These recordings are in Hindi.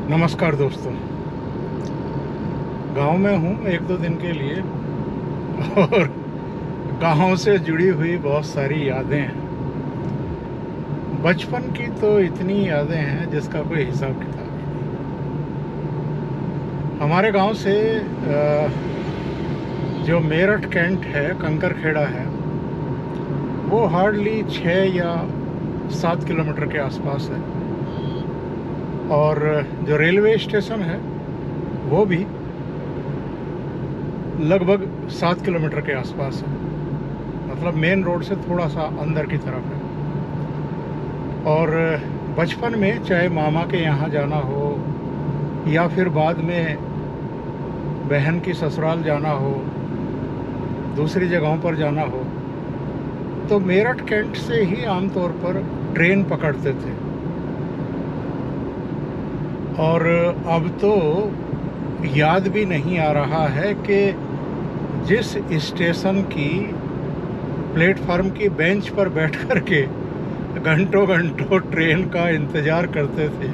नमस्कार दोस्तों। गांव में हूँ 1-2 दिन के लिए और गांव से जुड़ी हुई बहुत सारी यादें हैं। बचपन की तो इतनी यादें हैं जिसका कोई हिसाब किताब नहीं। हमारे गांव से जो मेरठ कैंट है, कंकरखेड़ा है, वो हार्डली 6 या 7 किलोमीटर के आसपास है। और जो रेलवे स्टेशन है वो भी लगभग 7 किलोमीटर के आसपास है, मतलब मेन रोड से थोड़ा सा अंदर की तरफ है। और बचपन में चाहे मामा के यहाँ जाना हो या फिर बाद में बहन की ससुराल जाना हो, दूसरी जगहों पर जाना हो, तो मेरठ कैंट से ही आमतौर पर ट्रेन पकड़ते थे। और अब तो याद भी नहीं आ रहा है कि जिस स्टेशन की प्लेटफार्म की बेंच पर बैठ कर के घंटों घंटों ट्रेन का इंतज़ार करते थे,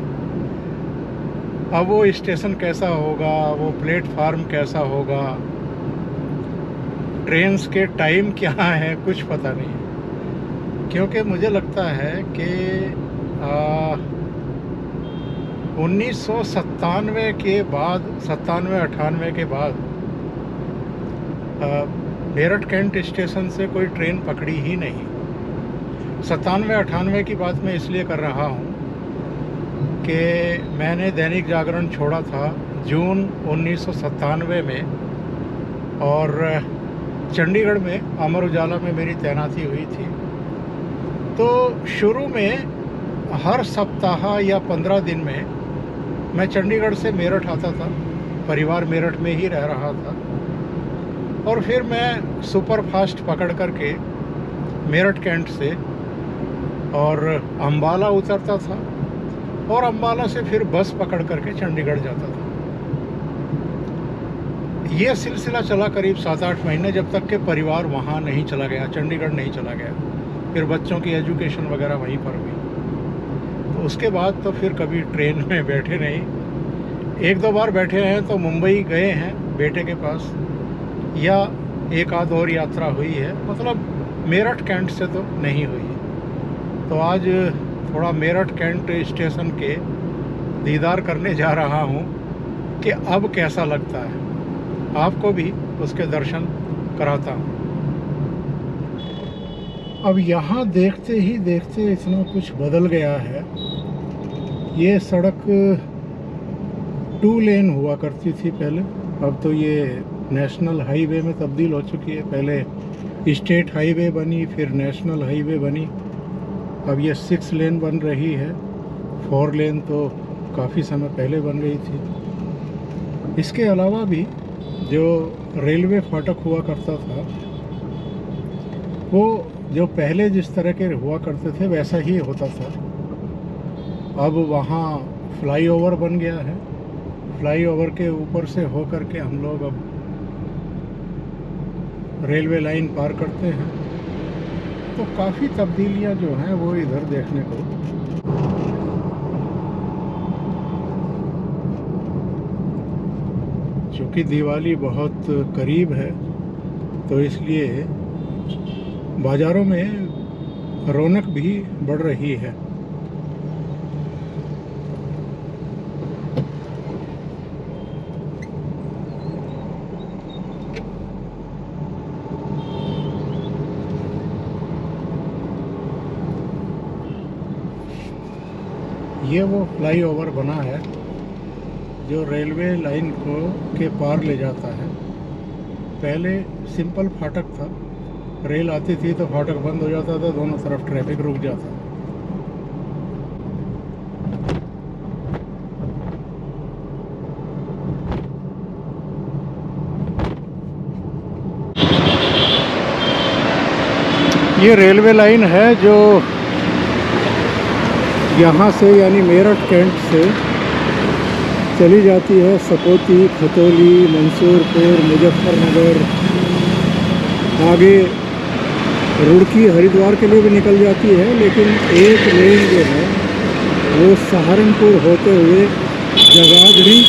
अब वो स्टेशन कैसा होगा, वो प्लेटफार्म कैसा होगा, ट्रेन्स के टाइम क्या है, कुछ पता नहीं। क्योंकि मुझे लगता है कि 1997 के बाद, 97-98 के बाद मेरठ कैंट स्टेशन से कोई ट्रेन पकड़ी ही नहीं। 97-98 की बात मैं इसलिए कर रहा हूँ कि मैंने दैनिक जागरण छोड़ा था जून 1997 में, और चंडीगढ़ में अमर उजाला में मेरी तैनाती हुई थी। तो शुरू में हर सप्ताह या 15 दिन में मैं चंडीगढ़ से मेरठ आता था, परिवार मेरठ में ही रह रहा था। और फिर मैं सुपर फास्ट पकड़ करके मेरठ कैंट से और अम्बाला उतरता था, और अम्बाला से फिर बस पकड़ करके चंडीगढ़ जाता था। ये सिलसिला चला करीब 7-8 महीने, जब तक कि परिवार वहाँ नहीं चला गया, चंडीगढ़ नहीं चला गया। फिर बच्चों की एजुकेशन वगैरह वहीं पर हुई। तो उसके बाद तो फिर कभी ट्रेन में बैठे नहीं। 1-2 बार बैठे हैं तो मुंबई गए हैं बेटे के पास, या एक आध और यात्रा हुई है, मतलब मेरठ कैंट से तो नहीं हुई। तो आज थोड़ा मेरठ कैंट स्टेशन के दीदार करने जा रहा हूँ कि अब कैसा लगता है, आपको भी उसके दर्शन कराता हूँ। अब यहाँ देखते ही देखते इतना कुछ बदल गया है। ये सड़क 2 लेन हुआ करती थी पहले, अब तो ये नेशनल हाईवे में तब्दील हो चुकी है। पहले स्टेट हाईवे बनी, फिर नेशनल हाईवे बनी, अब ये 6 लेन बन रही है। 4 लेन तो काफ़ी समय पहले बन गई थी। इसके अलावा भी जो रेलवे फाटक हुआ करता था, वो जो पहले जिस तरह के हुआ करते थे वैसा ही होता था। अब वहाँ फ्लाईओवर बन गया है, फ्लाईओवर के ऊपर से हो कर के हम लोग अब रेलवे लाइन पार करते हैं। तो काफ़ी तब्दीलियाँ जो हैं वो इधर देखने को। चूँकि दिवाली बहुत करीब है तो इसलिए बाज़ारों में रौनक भी बढ़ रही है। ये वो फ्लाईओवर बना है जो रेलवे लाइन को के पार ले जाता है। पहले सिंपल फाटक था, रेल आती थी तो फाटक बंद हो जाता था, दोनों तरफ ट्रैफिक रुक जाता। ये रेलवे लाइन है जो यहाँ से यानी मेरठ कैंट से चली जाती है सपोती, खतौली, मंसूरपुर, मुजफ्फरनगर, आगे रुड़की, हरिद्वार के लिए भी निकल जाती है। लेकिन एक लेन जो है वो सहारनपुर होते हुए जगाधरी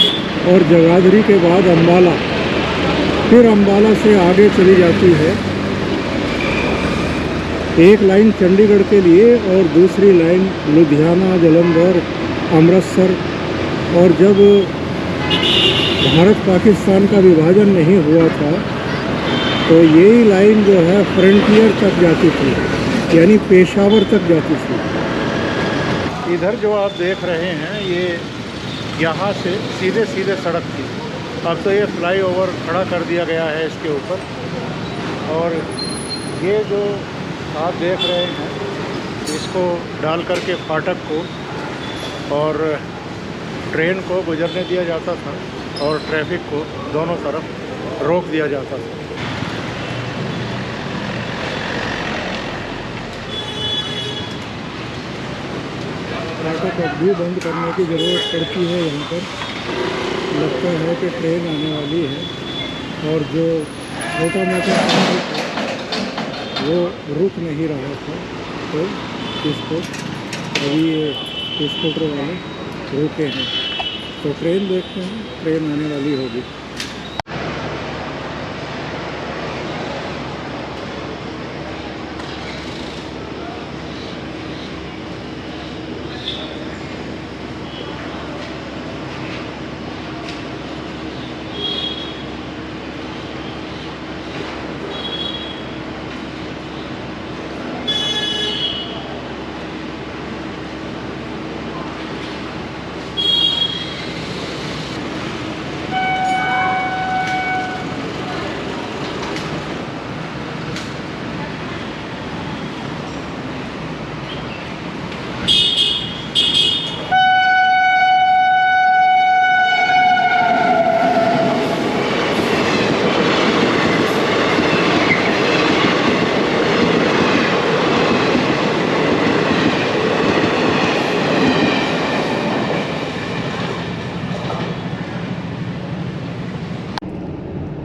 और जगाधरी के बाद अम्बाला, फिर अम्बाला से आगे चली जाती है। एक लाइन चंडीगढ़ के लिए और दूसरी लाइन लुधियाना, जालंधर, अमृतसर। और जब भारत पाकिस्तान का विभाजन नहीं हुआ था तो यही लाइन जो है फ्रंटियर तक जाती थी, यानी पेशावर तक जाती थी। इधर जो आप देख रहे हैं ये यहाँ से सीधे सीधे सड़क थी। अब तो ये फ्लाईओवर खड़ा कर दिया गया है इसके ऊपर। और ये जो आप देख रहे हैं इसको डाल करके फाटक को और ट्रेन को गुजरने दिया जाता था और ट्रैफिक को दोनों तरफ रोक दिया जाता था। फाटक अब भी बंद करने की ज़रूरत पड़ती है। यहाँ पर लगता है कि ट्रेन आने वाली है और जो छोटा मोटा ट्रैफिक है वो रुक नहीं रहा था, तो इसको अभी ये स्कूटर वाले रुके हैं। तो ट्रेन देखते हैं, ट्रेन आने वाली होगी।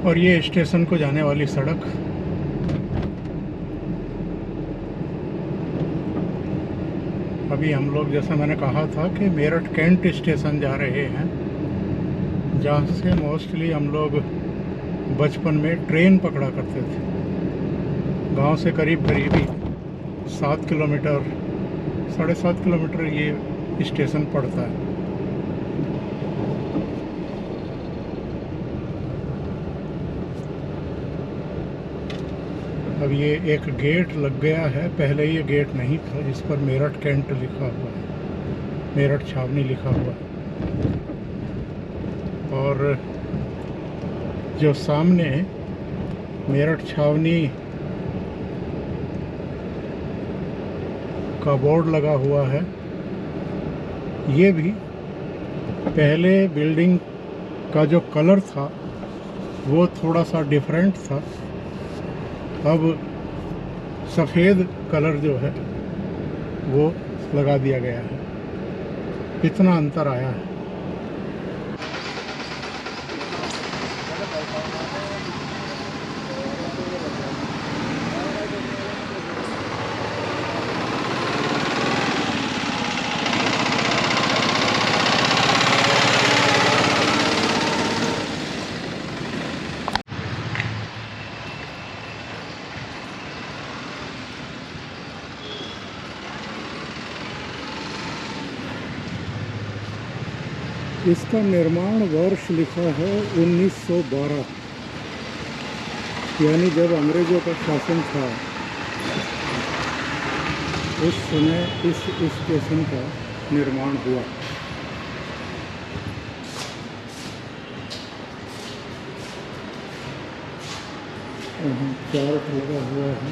और ये स्टेशन को जाने वाली सड़क। अभी हम लोग, जैसा मैंने कहा था कि मेरठ कैंट स्टेशन जा रहे हैं, जहाँ से मोस्टली हम लोग बचपन में ट्रेन पकड़ा करते थे। गांव से करीब करीब 7 किलोमीटर, 7.5 किलोमीटर ये स्टेशन पड़ता है। अब ये एक गेट लग गया है, पहले ये गेट नहीं था जिस पर मेरठ कैंट लिखा हुआ है, मेरठ छावनी लिखा हुआ है। और जो सामने मेरठ छावनी का बोर्ड लगा हुआ है, ये भी पहले बिल्डिंग का जो कलर था वो थोड़ा सा डिफरेंट था। अब सफ़ेद कलर जो है वो लगा दिया गया है। इतना अंतर आया है। इसका निर्माण वर्ष लिखा है 1912, यानी जब अंग्रेज़ों का शासन था उस समय इस स्टेशन का निर्माण हुआ। चार्ट लगा हुआ है।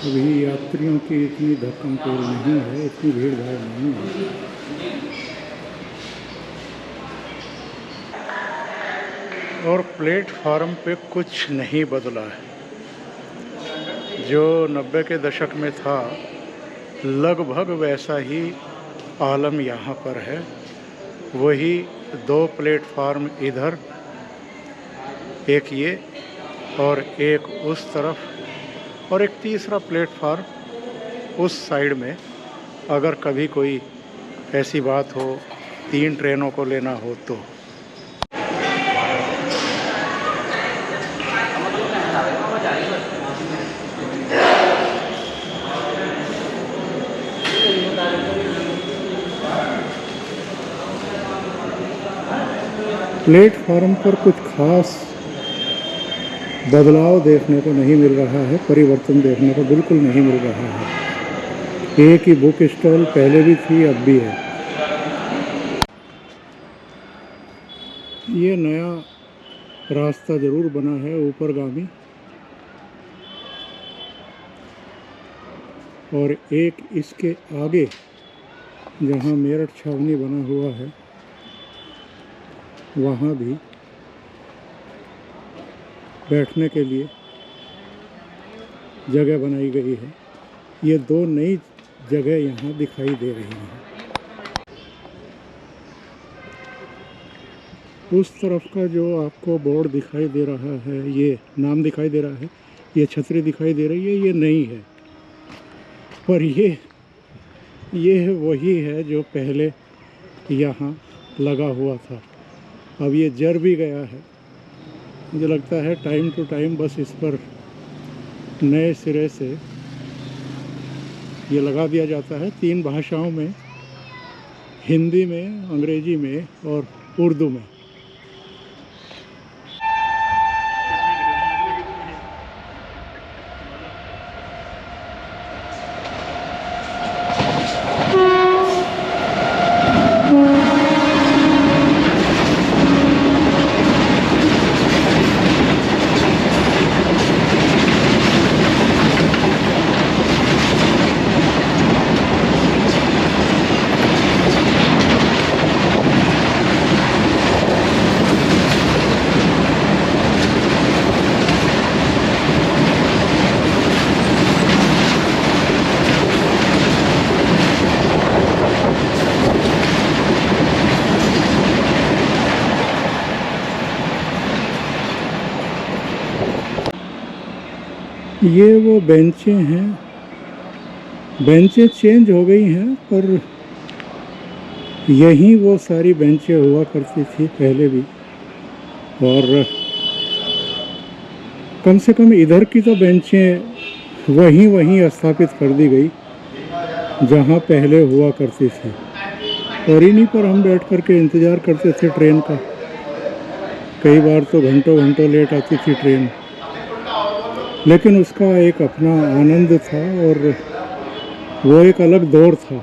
अभी यात्रियों की इतनी धक्कम तोड़ नहीं है, इतनी भीड़ भाड़ नहीं है। और प्लेटफार्म पे कुछ नहीं बदला है। जो 90 के दशक में था, लगभग वैसा ही आलम यहाँ पर है। वही 2 प्लेटफार्म इधर, एक ये और एक उस तरफ, और एक तीसरा प्लेटफार्म उस साइड में। अगर कभी कोई ऐसी बात हो 3 ट्रेनों को लेना हो तो। प्लेटफार्म पर कुछ खास बदलाव देखने को नहीं मिल रहा है, परिवर्तन देखने को बिल्कुल नहीं मिल रहा है। एक ही बुक स्टॉल पहले भी थी, अब भी है। ये नया रास्ता ज़रूर बना है ऊपरगामी, और एक इसके आगे जहाँ मेरठ छावनी बना हुआ है, वहाँ भी बैठने के लिए जगह बनाई गई है। ये 2 नई जगह यहाँ दिखाई दे रही हैं। उस तरफ का जो आपको बोर्ड दिखाई दे रहा है, ये नाम दिखाई दे रहा है, ये छतरी दिखाई दे रही है, ये नई है। पर ये वही है जो पहले यहाँ लगा हुआ था। अब ये जर भी गया है। मुझे लगता है टाइम टू टाइम बस इस पर नए सिरे से ये लगा दिया जाता है, 3 भाषाओं में, हिंदी में, अंग्रेजी में और उर्दू में। ये वो बेंचें हैं, बेंचें चेंज हो गई हैं, पर यहीं वो सारी बेंचें हुआ करती थी पहले भी। और कम से कम इधर की तो बेंचें वहीं स्थापित कर दी गई जहाँ पहले हुआ करती थी, और इन्हीं पर हम बैठ कर के इंतज़ार करते थे ट्रेन का। कई बार तो घंटों घंटों लेट आती थी ट्रेन, लेकिन उसका एक अपना आनंद था और वो एक अलग दौर था।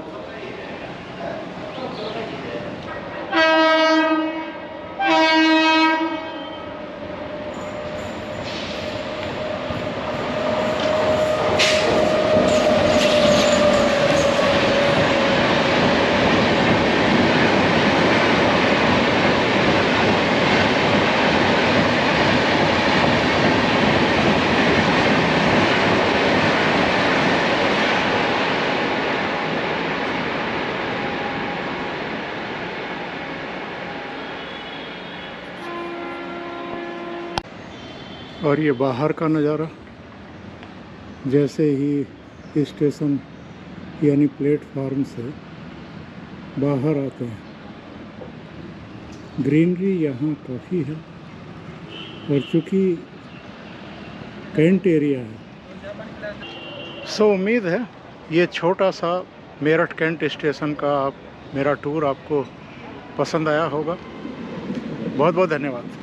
और ये बाहर का नज़ारा, जैसे ही स्टेशन यानी प्लेटफार्म से बाहर आते हैं, ग्रीनरी यहाँ काफ़ी है। और चूँकि कैंट एरिया है, सो उम्मीद है ये छोटा सा मेरठ कैंट स्टेशन का मेरा टूर आपको पसंद आया होगा। बहुत बहुत धन्यवाद।